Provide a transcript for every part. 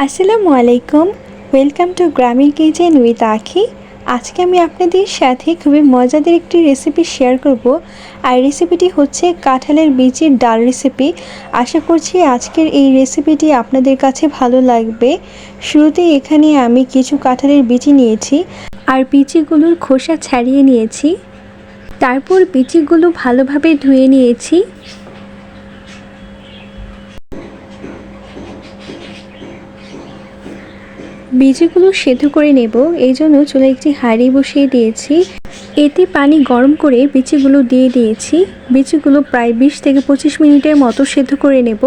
আসসালামু আলাইকুম। Welcome to গ্রামীণ কিচেন উইথ আখি। আজকে আমি আপনাদের সাথে খুবই মজাদার একটি রেসিপি শেয়ার করব। আর রেসিপিটি হচ্ছে কাঁঠালের বীজের ডাল রেসিপি। আশা করছি আজকের এই রেসিপিটি আপনাদের কাছে ভালো লাগবে। শুরুতেই এখানে আমি কিছু কাঁঠালের বীজ নিয়েছি আর বীজগুলোর খোসা ছাড়িয়ে নিয়েছি। তারপর বীজগুলো ভালোভাবে ধুয়ে নিয়েছি। বীজগুলো সেদ্ধ করে নেব, এই জন্য চুলায় একটি হাঁড়ি বসিয়ে দিয়েছি। এতে পানি গরম করে বীজগুলো দিয়ে দিয়েছি। বীজগুলো প্রায় 20 থেকে 25 মিনিটের মতো সেদ্ধ করে নেব।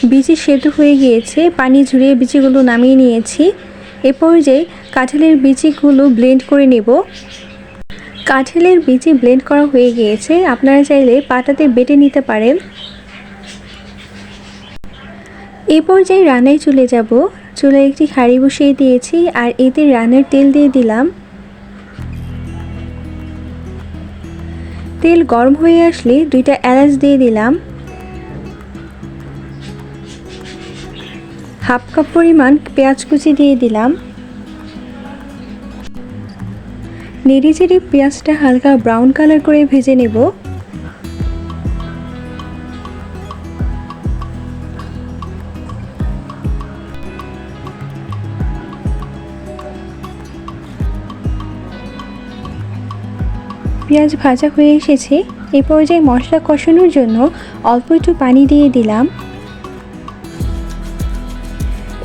বীজ সেদ্ধ হয়ে গিয়েছে, পানি ঝরিয়ে বীজগুলো নামিয়ে নিয়েছি। এ পর্যায়ে কাঁঠালের বীজগুলো ব্লেন্ড করে নেব। কাঁঠালের বীজ ব্লেন্ড করা হয়ে গিয়েছে, আপনারা চাইলে পাটাতে বেটে নিতে পারেন। এ পর্যায়ে রান্নায় চলে যাব। চুলায় একটি হাঁড়ি বসিয়ে দিয়েছি আর এতে রান্নার তেল দিয়ে দিলাম। তেল গরম হয়ে আসলে 2টা এলাচ দিয়ে দিলাম। হাফ কাপ পরিমাণ পেঁয়াজ কুচি দিয়ে দিলাম। নেড়ে চেড়ে পেঁয়াজটা হালকা ব্রাউন কালার করে ভেজে নেব। পেঁয়াজ ভাজা হয়ে এসেছে। এই পর্যায়ে মশলা কষানোর জন্য অল্প একটু পানি দিয়ে দিলাম।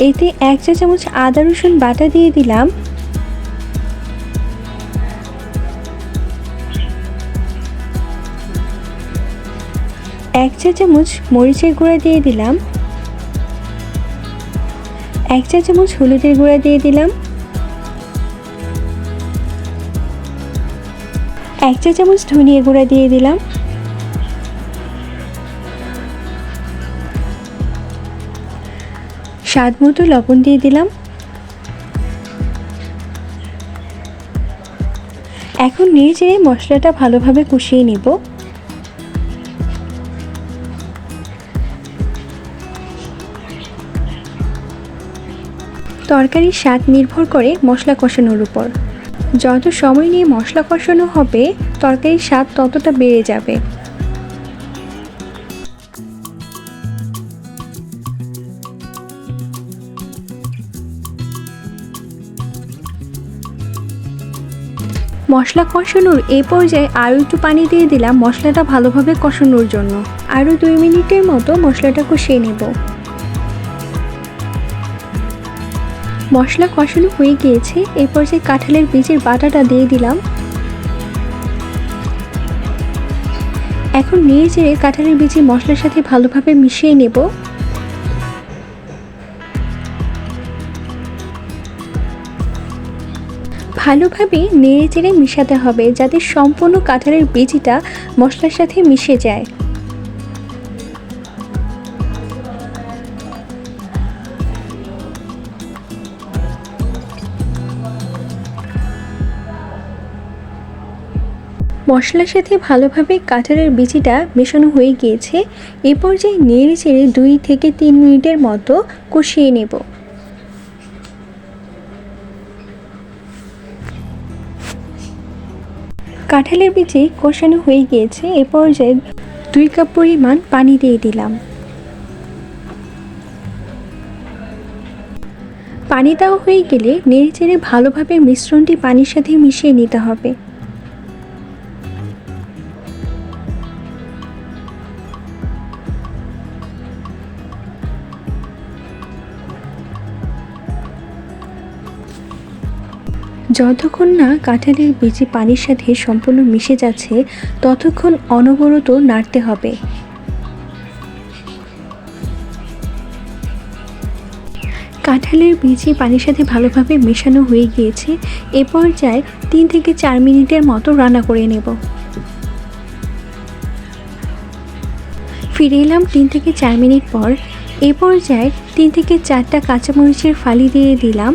এতে 1 চা চামচ আদা রসুন বাটা দিয়ে দিলাম। এক চা চামচ মরিচের গুঁড়া দিয়ে দিলাম। 1 চা চামচ হলুদের গুঁড়া দিয়ে দিলাম। 1 চা চামচ ধনিয়া গুঁড়া দিয়ে দিলাম। স্বাদ মতো লবণ দিয়ে দিলাম। এখন নেড়ে চেড়ে মশলাটা ভালোভাবে কষিয়ে নেব। তরকারির স্বাদ নির্ভর করে মশলা কষানোর উপর। যত সময় নিয়ে মশলা কষানো হবে, তরকারির স্বাদ ততটা বেড়ে যাবে। মশলা কষানোর এই পর্যায়ে আরও একটু পানি দিয়ে দিলাম মশলাটা ভালোভাবে কষানোর জন্য। আরও 2 মিনিটের মতো মশলাটা কষিয়ে নেব। মশলা কষানো হয়ে গিয়েছে। এই পর্যায়ে কাঁঠালের বীজের বাটাটা দিয়ে দিলাম। এখন নেড়ে চেড়ে কাঁঠালের বীজ মশলার সাথে ভালোভাবে মিশিয়ে নেব। ভালোভাবে নেড়ে চেড়ে মিশাতে হবে, যাতে সম্পূর্ণ কাঁঠালের বীজটা মশলার সাথে মিশে যায়। মশলার সাথে ভালোভাবে কাঁঠালের বীজটা মেশানো হয়ে গিয়েছে। এ পর্যায়ে নেড়ে চেড়ে 2 থেকে 3 মিনিটের মতো কষিয়ে নেব। কাঁঠালের বীজে কষানো হয়ে গিয়েছে। এ পর্যায়ে 2 কাপ পরিমাণ পানি দিয়ে দিলাম। পানি দেওয়া হয়ে গেলে নেড়ে চেড়ে ভালোভাবে মিশ্রণটি পানির সাথে মিশিয়ে নিতে হবে। যতক্ষণ না কাঁঠালের বীজ পানির সাথে সম্পূর্ণ মিশে যাচ্ছে, ততক্ষণ অনবরত নাড়তে হবে। কাঁঠালের বীজ পানির সাথে ভালোভাবে মেশানো হয়ে গিয়েছে। এ পর্যায়ে 3 থেকে 4 মিনিটের মতো রান্না করে নেব। ফিরে এলাম 3 থেকে 4 মিনিট পর। এ পর্যায়ে 3 থেকে 4টা কাঁচামরিচের ফালি দিয়ে দিলাম।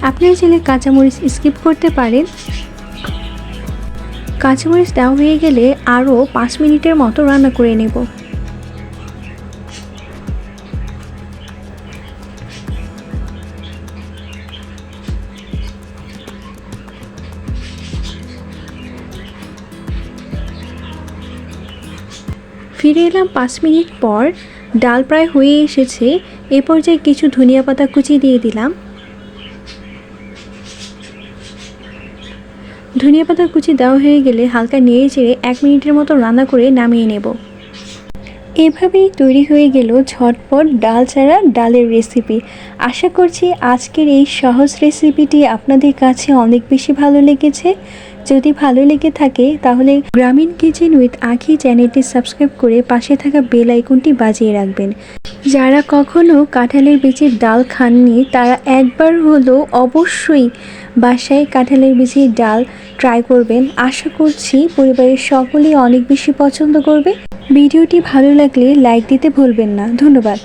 আপনারা চাইলে কাঁচামরিচ স্কিপ করতে পারেন। কাঁচামরিচ দেওয়া হয়ে গেলে আরও 5 মিনিটের মতো রান্না করে নেব। ফিরে এলাম 5 মিনিট পর। ডাল প্রায় হয়ে এসেছে। এ পর্যায়ে কিছু ধনিয়া পাতা কুচি দিয়ে দিলাম। ধনিয়া পাতা কুচি দেওয়া হয়ে গেলে হালকা নেড়ে চেড়ে 1 মিনিটের মতো রান্না করে নামিয়ে নেব। এভাবেই তৈরি হয়ে গেল ঝটপট ডাল ছাড়া ডালের রেসিপি। আশা করছি আজকের এই সহজ রেসিপিটি আপনাদের কাছে অনেক বেশি ভালো লেগেছে। যদি ভালো লেগে থাকে তাহলে গ্রামীণ কিচেন উইথ আঁখি চ্যানেলটি সাবস্ক্রাইব করে পাশে থাকা বেল আইকনটি বাজিয়ে রাখবেন। যারা কখনো কাঁঠালের বীজের ডাল খাননি তারা একবার হলেও অবশ্যই বাসায় কাঁঠালের বীজের ডাল ট্রাই করবেন। আশা করছি পরিবারের সকলেই অনেক বেশি পছন্দ করবে। ভিডিওটি ভালো লাগলে লাইক দিতে ভুলবেন না। ধন্যবাদ।